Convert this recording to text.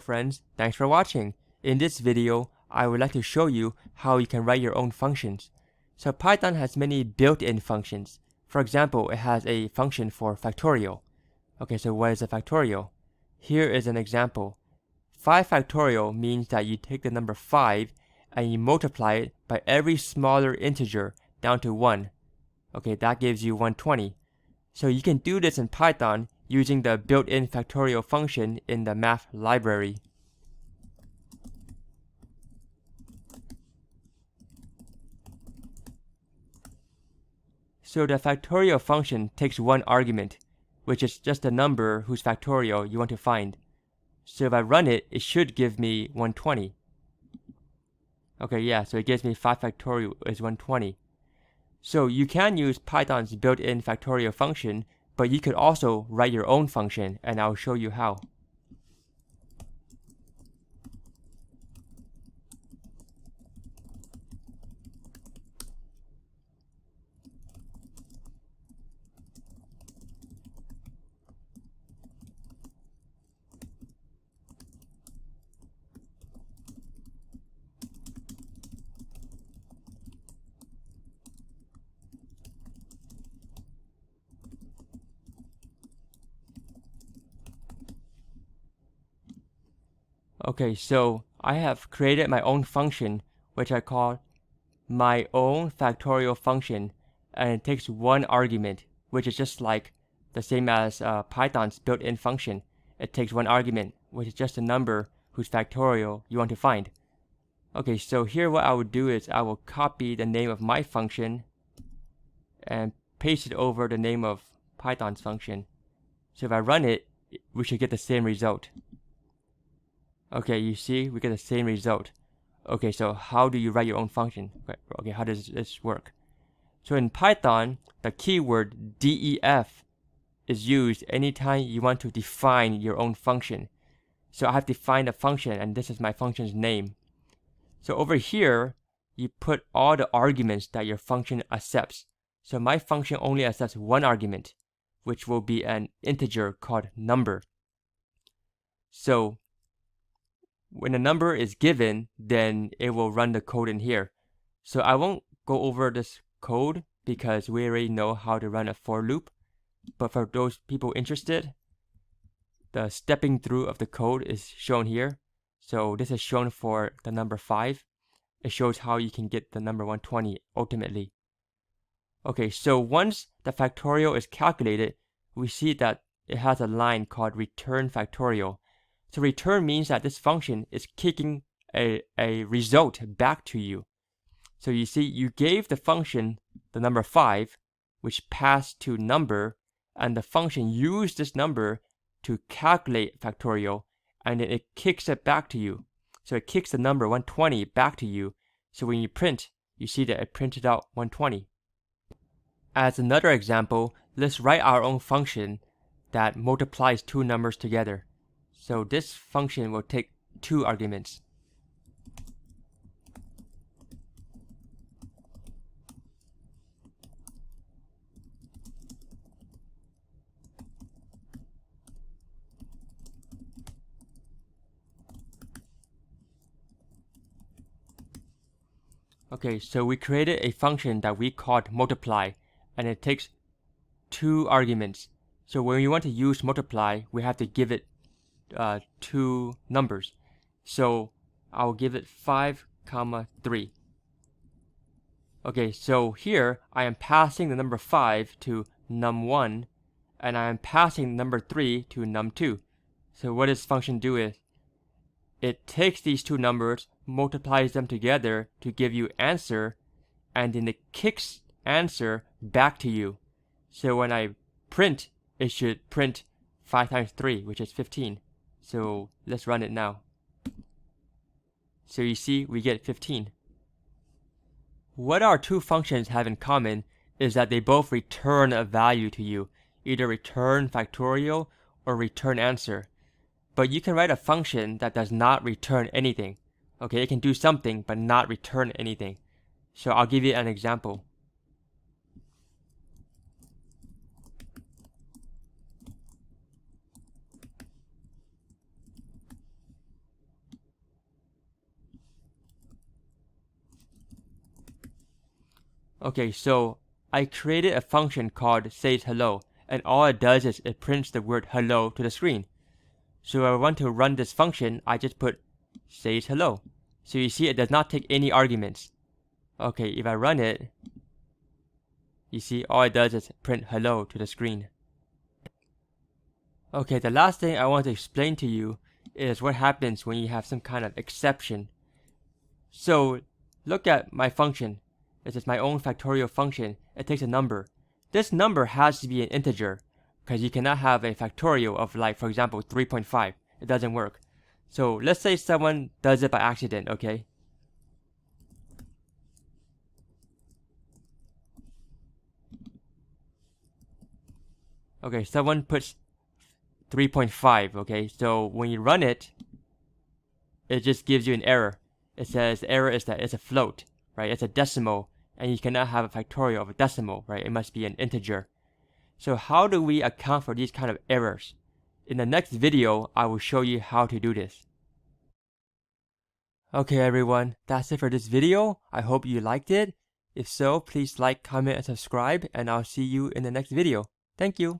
friends, thanks for watching. In this video, I would like to show you how you can write your own functions. So Python has many built-in functions. For example, it has a function for factorial. Okay, so what is a factorial? Here is an example. 5 factorial means that you take the number 5 and you multiply it by every smaller integer down to 1. Okay, that gives you 120. So you can do this in Python using the built-in factorial function in the math library. So the factorial function takes one argument, which is just a number whose factorial you want to find. So if I run it, it should give me 120. Okay, yeah, so it gives me 5 factorial is 120. So you can use Python's built-in factorial function, but you could also write your own function, and I'll show you how. Okay, so I have created my own function, which I call my own factorial function, and it takes one argument, which is just like the same as Python's built-in function. It takes one argument, which is just a number whose factorial you want to find. Okay, so here what I would do is I will copy the name of my function and paste it over the name of Python's function. So if I run it, we should get the same result. Okay, you see, we get the same result. Okay, so how do you write your own function? Okay, how does this work? So in Python, the keyword def is used anytime you want to define your own function. So I have defined a function, and this is my function's name. So over here, you put all the arguments that your function accepts. So my function only accepts one argument, which will be an integer called number. So when a number is given, then it will run the code in here. So I won't go over this code because we already know how to run a for loop. But for those people interested, the stepping through of the code is shown here. So this is shown for the number 5. It shows how you can get the number 120 ultimately. Okay, so once the factorial is calculated, we see that it has a line called return factorial. So return means that this function is kicking a result back to you. So you see, you gave the function the number 5, which passed to number, and the function used this number to calculate factorial, and then it kicks it back to you. So it kicks the number 120 back to you. So when you print, you see that it printed out 120. As another example, let's write our own function that multiplies two numbers together. So this function will take 2 arguments. Okay, so we created a function that we called multiply, and it takes 2 arguments. So when we want to use multiply, we have to give it 2 numbers. So I'll give it 5, 3. Okay, so here I am passing the number 5 to num1, and I am passing number 3 to num2. So what this function do is, it takes these 2 numbers, multiplies them together to give you answer, and then it kicks answer back to you. So when I print, it should print 5 times 3, which is 15. So let's run it now. So you see, we get 15. What our 2 functions have in common is that they both return a value to you, either return factorial or return answer. But you can write a function that does not return anything. Okay, it can do something but not return anything. So I'll give you an example. Okay, so I created a function called says hello, and all it does is it prints the word hello to the screen. So if I want to run this function, I just put says hello. So you see it does not take any arguments. Okay, if I run it, you see all it does is print hello to the screen. Okay, the last thing I want to explain to you is what happens when you have some kind of exception. So look at my function. This is my own factorial function. It takes a number. This number has to be an integer because you cannot have a factorial of, like, for example, 3.5. It doesn't work. So let's say someone does it by accident, okay? Okay, someone puts 3.5, okay? So when you run it, it just gives you an error. It says the error is that it's a float, right? It's a decimal, and you cannot have a factorial of a decimal, right? It must be an integer. So how do we account for these kind of errors? In the next video, I will show you how to do this. Okay everyone, that's it for this video. I hope you liked it. If so, please like, comment, and subscribe, and I'll see you in the next video. Thank you.